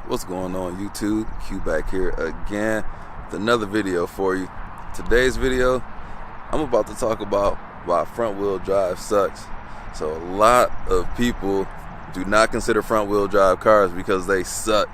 What's going on YouTube? Q back here again with another video for you. Today's video, I'm about to talk about why front wheel drive sucks. So a lot of people do not consider front wheel drive cars because they suck.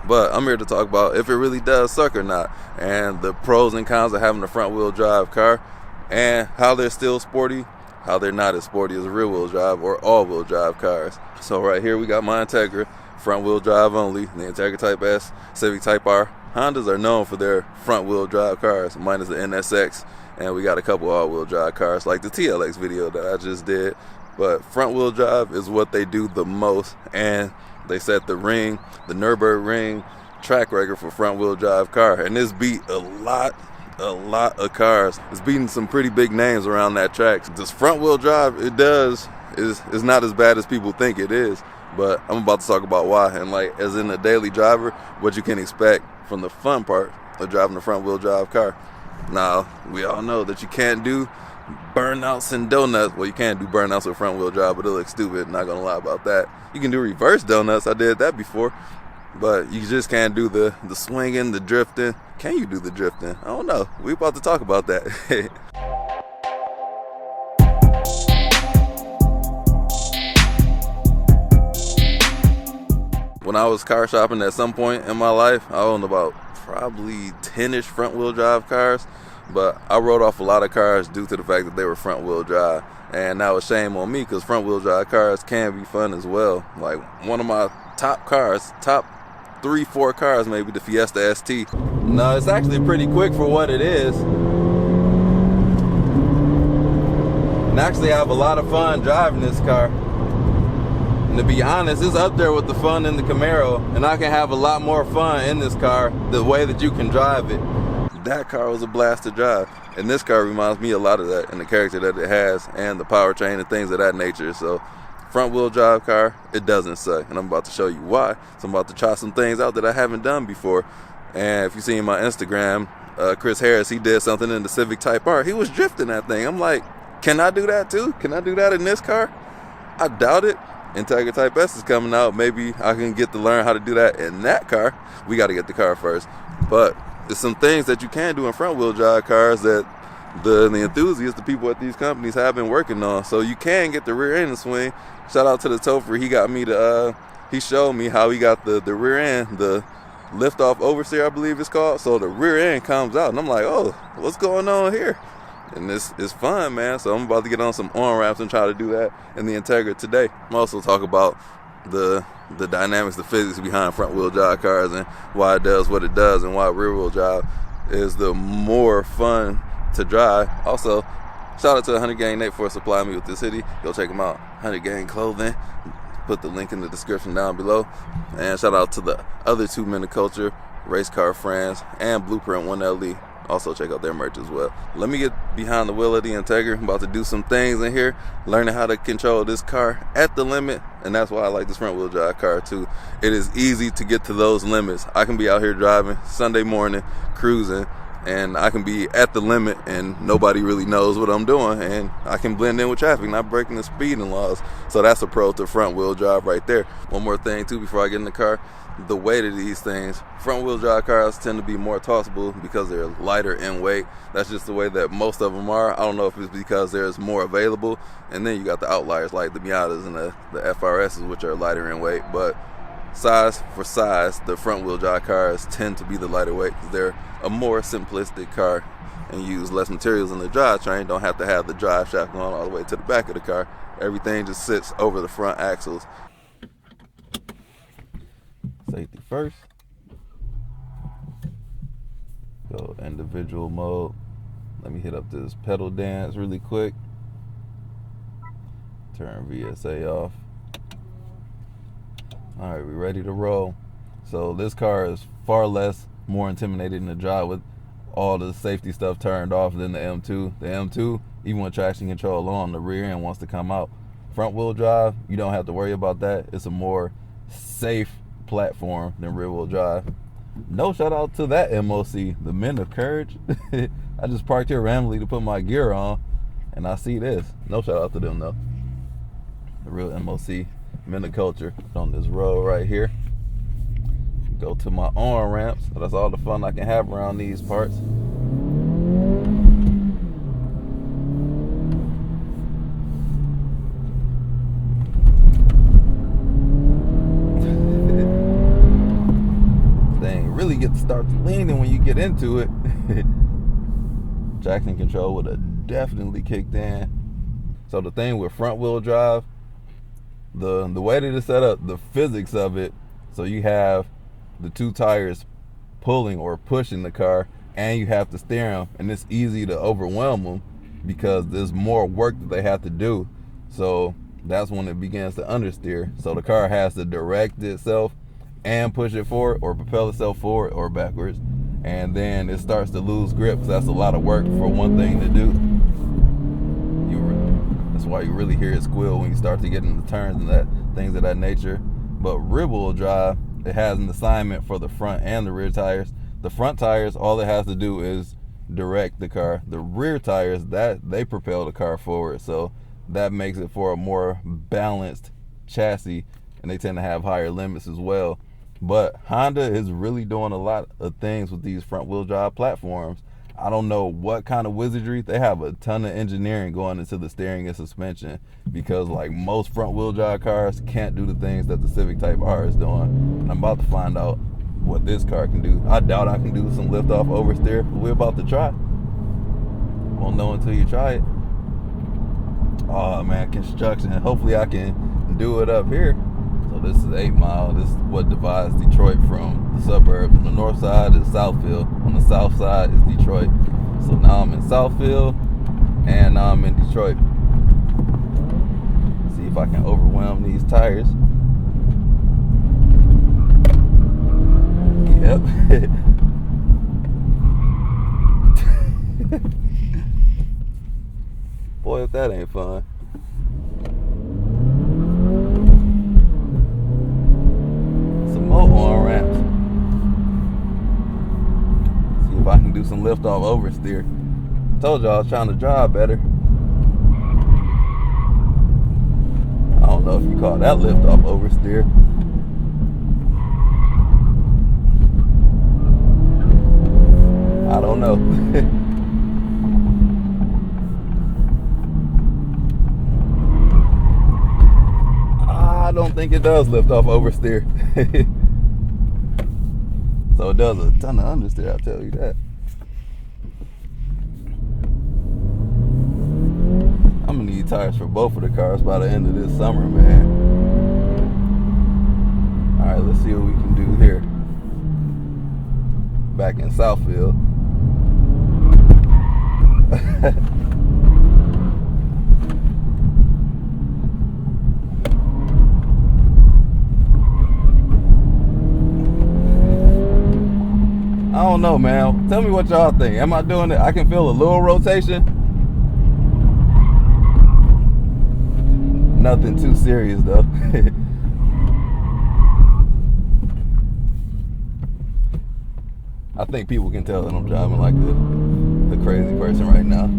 But I'm here to talk about if it really does suck or not, and the pros and cons of having a front wheel drive car, and how they're still sporty, how they're not as sporty as rear wheel drive or all wheel drive cars. So right here we got my Integra, front wheel drive only, the Integra Type S, Civic Type R. Hondas are known for their front wheel drive cars, minus the NSX, and we got a couple all wheel drive cars like the TLX video that I just did. But front wheel drive is what they do the most, and they set the Nürburgring track record for front wheel drive car, and this beat a lot of cars. It's beating some pretty big names around that track. This front wheel drive, is not as bad as people think it is, but I'm about to talk about why, and like as in a daily driver, what you can expect from the fun part of driving a front wheel drive car. Now, we all know that you can't do burnouts and donuts. Well, you can't do burnouts with front wheel drive, but it looks stupid, not gonna lie about that. You can do reverse donuts, I did that before, but you just can't do the swinging, the drifting. Can you do the drifting? I don't know. We about to talk about that. When I was car shopping at some point in my life, I owned about probably 10-ish front wheel drive cars, but I wrote off a lot of cars due to the fact that they were front wheel drive. And now it's shame on me because front wheel drive cars can be fun as well. Like one of my top 3-4 cars, maybe the Fiesta ST. No, it's actually pretty quick for what it is. And actually I have a lot of fun driving this car. And to be honest, it's up there with the fun in the Camaro, and I can have a lot more fun in this car the way that you can drive it. That car was a blast to drive, and this car reminds me a lot of that, and the character that it has, and the powertrain and things of that nature. So front wheel drive car, it doesn't suck, and I'm about to show you why. So I'm about to try some things out that I haven't done before. And if you see my Instagram, Chris Harris, he did something in the Civic Type R. He was drifting that thing. I'm like, can I do that too? Can I do that in this car? I doubt it. Integra Type S is coming out. Maybe I can get to learn how to do that in that car. We got to get the car first. But there's some things that you can do in front wheel drive cars that the enthusiasts, the people at these companies have been working on. So you can get the rear end swing. Shout out to the Topher. He got me he showed me how he got the rear end, the lift off oversteer, I believe it's called. So the rear end comes out, and I'm like, oh, what's going on here? And this is fun, man. So I'm about to get on some on-ramps and try to do that in the Integra today. I'm also talk about the dynamics, the physics behind front wheel drive cars and why it does what it does, and why rear wheel drive is the more fun to drive. Also, shout out to 100 Gang Nate for supplying me with this hoodie. Go check him out, 100 Gang Clothing. Put the link in the description down below. And shout out to the other two Men of Culture, Race Car Friends, and Blueprint 1LE. Also check out their merch as well. Let me get behind the wheel of the Integra. I'm about to do some things in here, learning how to control this car at the limit, and that's why I like this front wheel drive car too. It is easy to get to those limits. I can be out here driving Sunday morning, cruising, and I can be at the limit and nobody really knows what I'm doing, and I can blend in with traffic, not breaking the speeding laws. So that's a pro to front wheel drive right there. One more thing too before I get in the car, the weight of these things. Front wheel drive cars tend to be more tossable because they're lighter in weight. That's just the way that most of them are. I don't know if it's because there's more available, and then you got the outliers like the Miatas and the FRSs, which are lighter in weight. But size for size, the front wheel drive cars tend to be the lighter weight because they're a more simplistic car and use less materials in the drivetrain. Don't have to have the drive shaft going all the way to the back of the car. Everything just sits over the front axles. Safety first. Go individual mode. Let me hit up this pedal dance really quick. Turn VSA off. Alright, we ready to roll. So this car is far more intimidating to drive with all the safety stuff turned off than the M2. The M2, even with traction control on, the rear end wants to come out. Front wheel drive, you don't have to worry about that. It's a more safe platform than rear wheel drive. No shout out to that MOC, the Men of Courage. I just parked here randomly to put my gear on, and I see this. No shout out to them though. The real MOC, Men of Culture, on this road right here. Go to my on ramps. That's all the fun I can have around these parts. Thing really get to start leaning when you get into it. Traction control would have definitely kicked in. So the thing with front wheel drive, the way that it's set up, the physics of it, so you have the two tires pulling or pushing the car, and you have to steer them, and it's easy to overwhelm them because there's more work that they have to do. So that's when it begins to understeer. So the car has to direct itself and push it forward or propel itself forward or backwards, and then it starts to lose grip because that's a lot of work for one thing to do. That's why you really hear it squeal when you start to get into turns and things of that nature. But rear wheel drive, it has an assignment for the front and the rear tires. The front tires, all it has to do is direct the car. The rear tires, that they propel the car forward, so that makes it for a more balanced chassis, and they tend to have higher limits as well. But Honda is really doing a lot of things with these front wheel drive platforms. I don't know what kind of wizardry. They have a ton of engineering going into the steering and suspension, because like most front wheel drive cars can't do the things that the Civic Type R is doing. And I'm about to find out what this car can do. I doubt I can do some lift off oversteer, but we're about to try. Won't know until you try it. Oh man, construction. Hopefully I can do it up here. So this is 8 Mile. This is what divides Detroit from the suburbs. On the north side is Southfield. On the south side is Detroit. So now I'm in Southfield, and now I'm in Detroit. See if I can overwhelm these tires. Yep. Boy, if that ain't fun. On ramps. See if I can do some lift off oversteer. Told y'all I was trying to drive better. I don't know if you call that lift off oversteer. I don't know. I don't think it does lift off oversteer. So it does a ton of understeer, I'll tell you that. I'm gonna need tires for both of the cars by the end of this summer, man. Alright, let's see what we can do here. Back in Southfield. I don't know, man. Tell me what y'all think. Am I doing it? I can feel a little rotation. Nothing too serious, though. I think people can tell that I'm driving like a crazy person right now.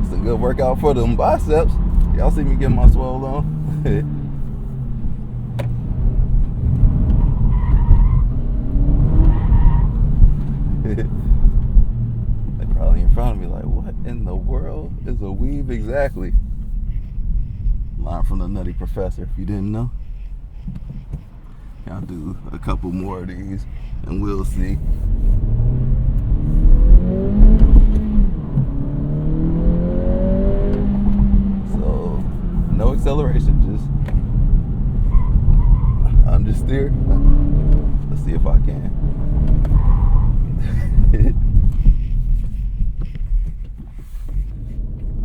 It's a good workout for them biceps. Y'all see me getting my swole on? They probably in front of me like, what in the world is a weave exactly? Line from the Nutty Professor, if you didn't know. I'll do a couple more of these and we'll see. So no acceleration, just understeer. Let's see if I can.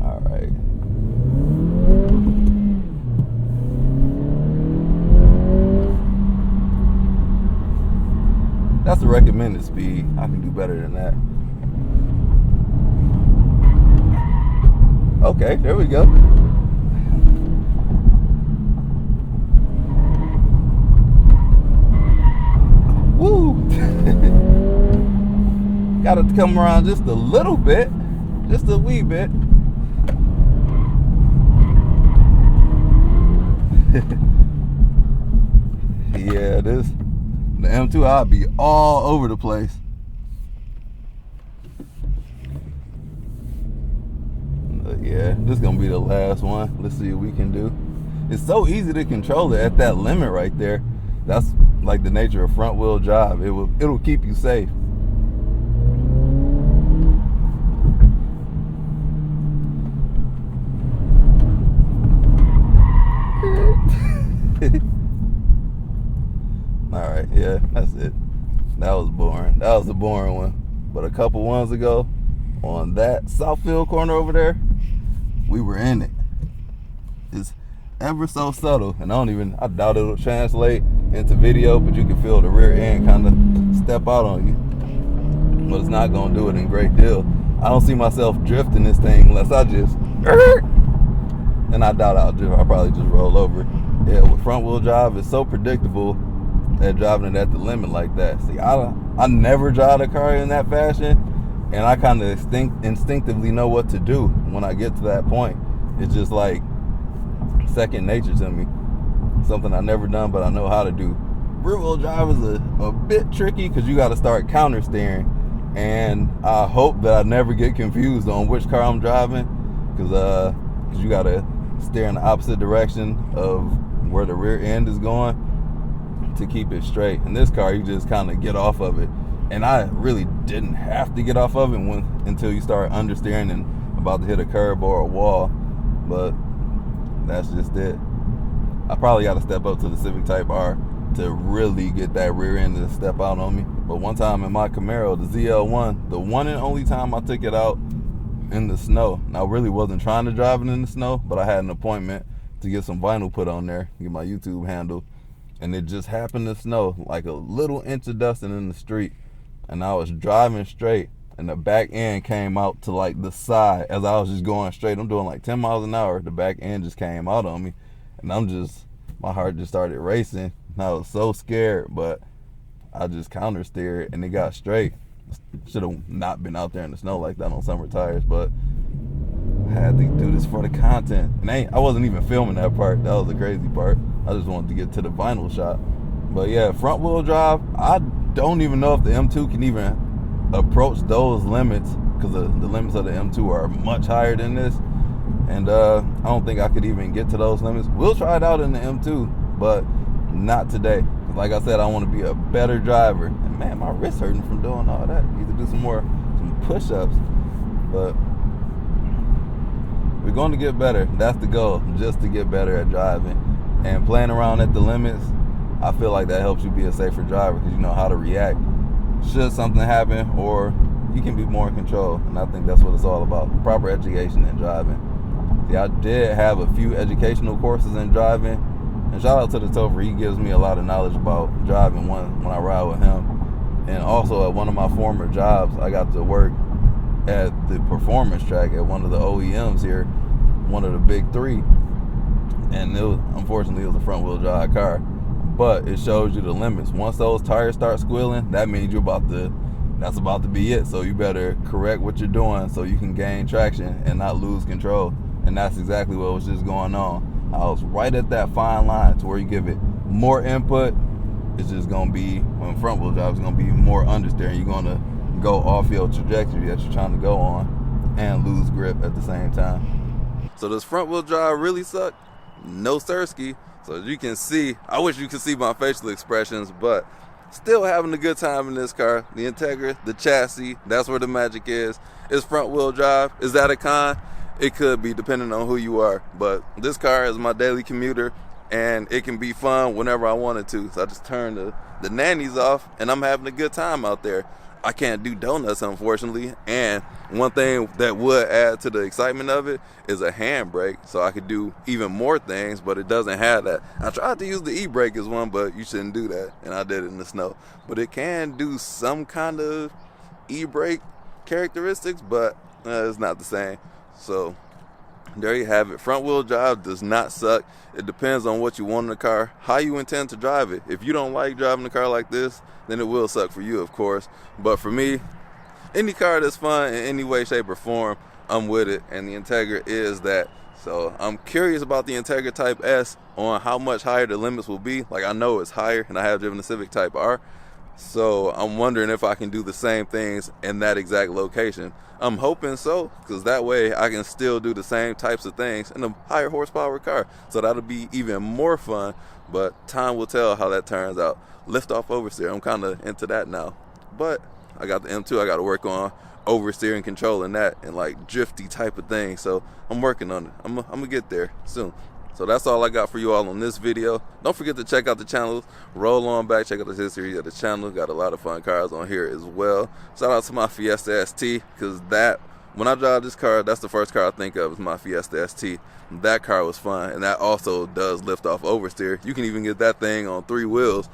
All right. That's the recommended speed. I can do better than that. Okay, there we go. Woo! Got to come around just a little bit, just a wee bit. yeah, the M2, I'll be all over the place. But yeah, this is gonna be the last one. Let's see what we can do. It's so easy to control it at that limit right there. That's like the nature of front wheel drive. It'll keep you safe. Alright, yeah, that's it. That was boring. That was a boring one. But a couple ones ago, on that Southfield corner over there, we were in it. It's ever so subtle, and I doubt it'll translate into video, but you can feel the rear end kind of step out on you. But it's not gonna do it in great deal. I don't see myself drifting this thing unless I just, and I doubt I'll probably just roll over. Yeah, with front wheel drive, it's so predictable at driving it at the limit like that. See, I never drive a car in that fashion, and I kind of instinctively know what to do when I get to that point. It's just like second nature to me. Something I've never done, but I know how to do. Rear wheel drive is a bit tricky because you got to start counter steering, and I hope that I never get confused on which car I'm driving, because you got to steer in the opposite direction of where the rear end is going to keep it straight. In this car, you just kind of get off of it, and I really didn't have to get off of it until you start understeering and about to hit a curb or a wall, but that's just it. I probably got to step up to the Civic Type R to really get that rear end to step out on me. But one time in my Camaro, the ZL1, the one and only time I took it out in the snow, and I really wasn't trying to drive it in the snow, but I had an appointment to get some vinyl put on there, get my YouTube handle, and it just happened to snow, like a little inch of dusting in the street, and I was driving straight, and the back end came out to like the side as I was just going straight. I'm doing like 10 miles an hour. The back end just came out on me, and my heart just started racing. And I was so scared, but I just counter steered and it got straight. Should have not been out there in the snow like that on summer tires, but I had to do this for the content. And I wasn't even filming that part. That was the crazy part. I just wanted to get to the vinyl shot. But yeah, front wheel drive, I don't even know if the M2 can even approach those limits, because the limits of the M2 are much higher than this, and I don't think I could even get to those limits. We'll try it out in the M2, but not today. Like I said, I want to be a better driver, and man, my wrist hurting from doing all that. Need to do some push-ups, but we're going to get better. That's the goal, just to get better at driving. And playing around at the limits, I feel like that helps you be a safer driver, because you know how to react should something happen, or you can be more in control. And I think that's what it's all about, proper education in driving. See, I did have a few educational courses in driving, and shout out to the Topher. He gives me a lot of knowledge about driving when I ride with him. And also at one of my former jobs, I got to work at the performance track at one of the OEMs here, one of the big three, and unfortunately it was a front wheel drive car. But it shows you the limits. Once those tires start squealing, that means that's about to be it. So you better correct what you're doing so you can gain traction and not lose control. And that's exactly what was just going on. I was right at that fine line to where you give it more input, it's just gonna be, when front wheel drive, it's gonna be more understeering. You're gonna go off your trajectory that you're trying to go on and lose grip at the same time. So does front wheel drive really suck? No sirski. So as you can see, I wish you could see my facial expressions, but still having a good time in this car. The Integra, the chassis, that's where the magic is. It's front wheel drive. Is that a con? It could be, depending on who you are. But this car is my daily commuter, and it can be fun whenever I wanted to. So I just turn the nannies off, and I'm having a good time out there. I can't do donuts, unfortunately, and one thing that would add to the excitement of it is a handbrake, so I could do even more things, but it doesn't have that. I tried to use the e-brake as one, but you shouldn't do that, and I did it in the snow. But it can do some kind of e-brake characteristics, but it's not the same. So there you have it. Front wheel drive does not suck. It depends on what you want in the car, how you intend to drive it. If you don't like driving a car like this, then it will suck for you, of course. But for me, any car that's fun in any way, shape, or form, I'm with it. And the Integra is that. So I'm curious about the Integra Type S. on how much higher the limits will be. Like, I know it's higher, and I have driven the Civic Type R, so I'm wondering if I can do the same things in that exact location. I'm hoping so, because that way I can still do the same types of things in a higher horsepower car. So that'll be even more fun, but time will tell how that turns out. Lift off oversteer, I'm kind of into that now. But I got the M2, I got to work on oversteer and controlling that and like drifty type of thing. So I'm working on it. I'm gonna get there soon. So that's all I got for you all on this video. Don't forget to check out the channel. Roll on back, check out the history of the channel. Got a lot of fun cars on here as well. Shout out to my Fiesta ST, because when I drive this car, that's the first car I think of is my Fiesta ST. That car was fun, and that also does lift off oversteer. You can even get that thing on 3 wheels.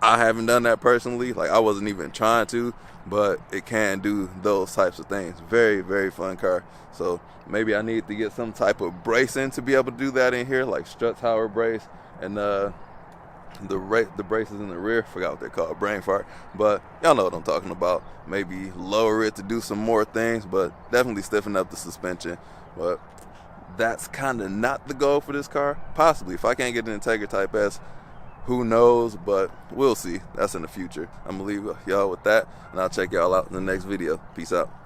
I haven't done that personally. Like, I wasn't even trying to, but it can do those types of things. Very, very fun car. So maybe I need to get some type of bracing to be able to do that in here, like strut tower brace and the braces in the rear. Forgot what they're called, brain fart. But y'all know what I'm talking about. Maybe lower it to do some more things, but definitely stiffen up the suspension. But that's kind of not the goal for this car. Possibly, if I can't get an Integra Type S, who knows, but we'll see. That's in the future. I'm gonna leave y'all with that, and I'll check y'all out in the next video. Peace out.